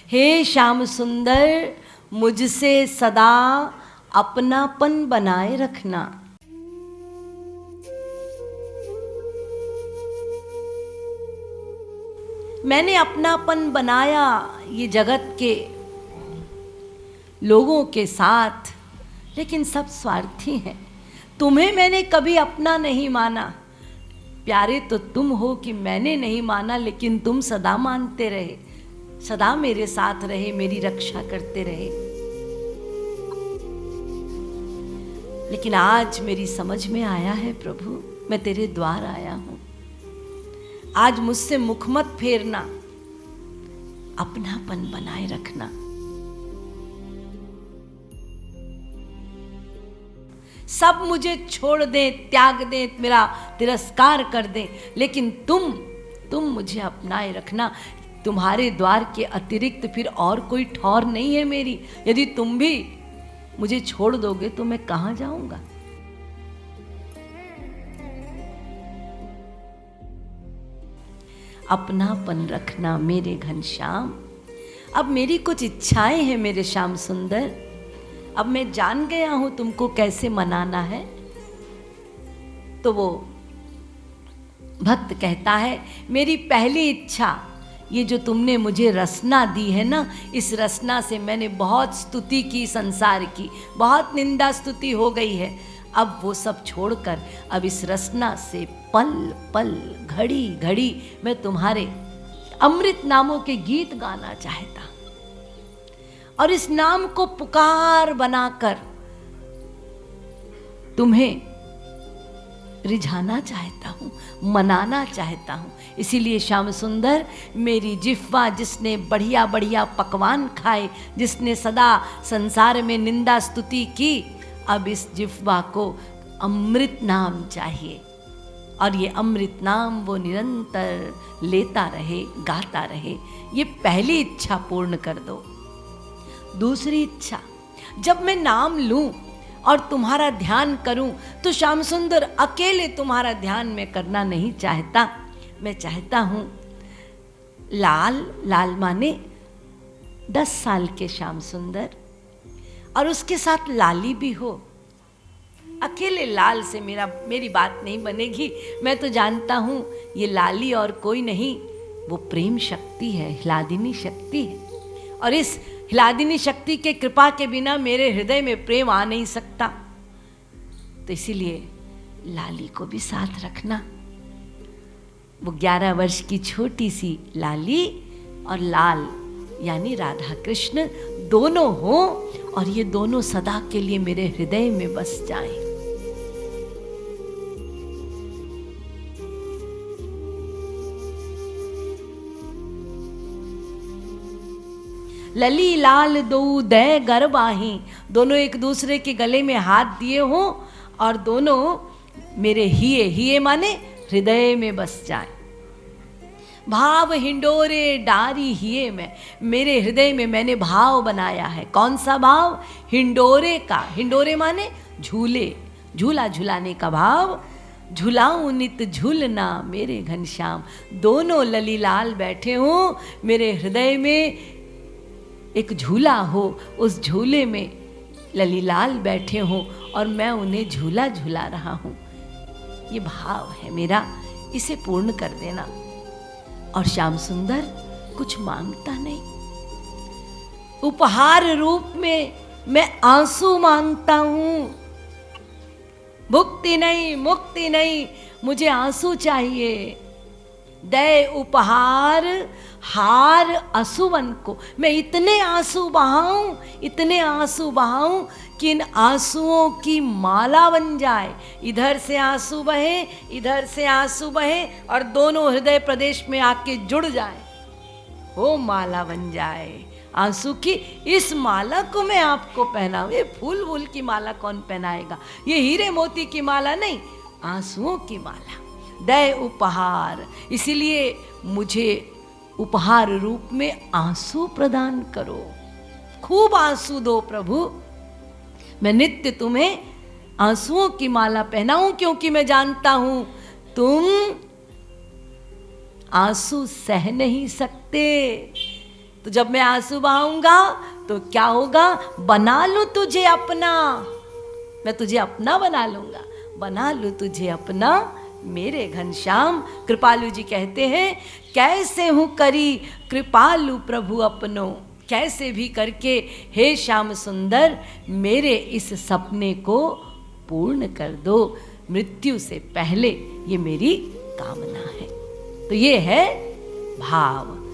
हे श्याम सुंदर, मुझसे सदा अपनापन बनाए रखना। मैंने अपनापन बनाया ये जगत के लोगों के साथ, लेकिन सब स्वार्थी हैं। तुम्हें मैंने कभी अपना नहीं माना। प्यारे तो तुम हो कि मैंने नहीं माना, लेकिन तुम सदा मानते रहे, सदा मेरे साथ रहे, मेरी रक्षा करते रहे। लेकिन आज मेरी समझ में आया है प्रभु, मैं तेरे द्वार आया हूं। आज मुझसे मुख मत फेरना, अपनापन बनाए रखना। सब मुझे छोड़ दें, त्याग दें, मेरा तिरस्कार कर दें, लेकिन तुम मुझे अपनाए रखना। तुम्हारे द्वार के अतिरिक्त फिर और कोई ठौर नहीं है मेरी। यदि तुम भी मुझे छोड़ दोगे तो मैं कहां जाऊंगा? अपनापन रखना मेरे घनश्याम। अब मेरी कुछ इच्छाएं हैं मेरे श्याम सुंदर। अब मैं जान गया हूं तुमको कैसे मनाना है। तो वो भक्त कहता है, मेरी पहली इच्छा, ये जो तुमने मुझे रसना दी है ना, इस रसना से मैंने बहुत स्तुति की संसार की, बहुत निंदा स्तुति हो गई है। अब वो सब छोड़कर अब इस रसना से पल पल, घड़ी घड़ी मैं तुम्हारे अमृत नामों के गीत गाना चाहता हूं, और इस नाम को पुकार बनाकर तुम्हें रिझाना चाहता हूं, मनाना चाहता हूं। इसीलिए श्याम सुंदर, मेरी जिह्वा जिसने बढ़िया बढ़िया पकवान खाए, जिसने सदा संसार में निंदा स्तुति की, अब इस जिह्वा को अमृत नाम चाहिए, और ये अमृत नाम वो निरंतर लेता रहे, गाता रहे। ये पहली इच्छा पूर्ण कर दो। दूसरी इच्छा, जब मैं नाम लूं और तुम्हारा ध्यान करूं, तो श्याम सुंदर अकेले तुम्हारा ध्यान मैं करना नहीं चाहता। मैं चाहता हूं लाल, लाल माने 10 साल के श्याम सुंदर, और उसके साथ लाली भी हो। अकेले लाल से मेरी बात नहीं बनेगी। मैं तो जानता हूं ये लाली और कोई नहीं, वो प्रेम शक्ति है, ह्लादिनी शक्ति है, और इस ह्लादिनी शक्ति के कृपा के बिना मेरे हृदय में प्रेम आ नहीं सकता। तो इसीलिए लाली को भी साथ रखना। वो 11 वर्ष की छोटी सी लाली और लाल यानी राधा कृष्ण दोनों हो, और ये दोनों सदा के लिए मेरे हृदय में बस जाएं। लली लाल दो दय गरबाही, दोनों एक दूसरे के गले में हाथ दिए हो, और दोनों मेरे हिये, हिये माने हृदय में बस जाए। भाव हिंडोरे डारी हिये में, मेरे हृदय में मैंने भाव बनाया है। कौन सा भाव? हिंडोरे का। हिंडोरे माने झूले, झूला झुलाने का भाव। झुलाऊं नित झूलना मेरे घनश्याम। दोनों ललीलाल बैठे हो, मेरे हृदय में एक झूला हो, उस झूले में ललीलाल बैठे हो और मैं उन्हें झूला झूला रहा हूं। ये भाव है मेरा, इसे पूर्ण कर देना। और श्याम सुंदर कुछ मांगता नहीं, उपहार रूप में मैं आंसू मांगता हूं। भुक्ति नहीं, मुक्ति नहीं, मुझे आंसू चाहिए। दे उपहार हार असुवन को, मैं इतने आंसू बहाऊं, इतने आंसू बहाऊं कि इन आंसुओं की माला बन जाए। इधर से आंसू बहे, इधर से आंसू बहे, और दोनों हृदय प्रदेश में आके जुड़ जाए, वो माला बन जाए आंसू की। इस माला को मैं आपको पहनाऊं। ये फूल वूल की माला कौन पहनाएगा? ये हीरे मोती की माला नहीं, आंसुओं की माला। दे उपहार, इसीलिए मुझे उपहार रूप में आंसू प्रदान करो। खूब आंसू दो प्रभु। मैं नित्य तुम्हें आंसुओं की माला पहनाऊं, क्योंकि मैं जानता हूं तुम आंसू सह नहीं सकते। तो जब मैं आंसू बहाऊंगा तो क्या होगा? बना लूं तुझे अपना, मैं तुझे अपना बना लूंगा, बना लूं तुझे अपना मेरे घनश्याम। कृपालु जी कहते हैं, कैसे हूं करी कृपालु प्रभु अपनो, कैसे भी करके हे श्याम सुंदर मेरे इस सपने को पूर्ण कर दो, मृत्यु से पहले ये मेरी कामना है। तो ये है भाव।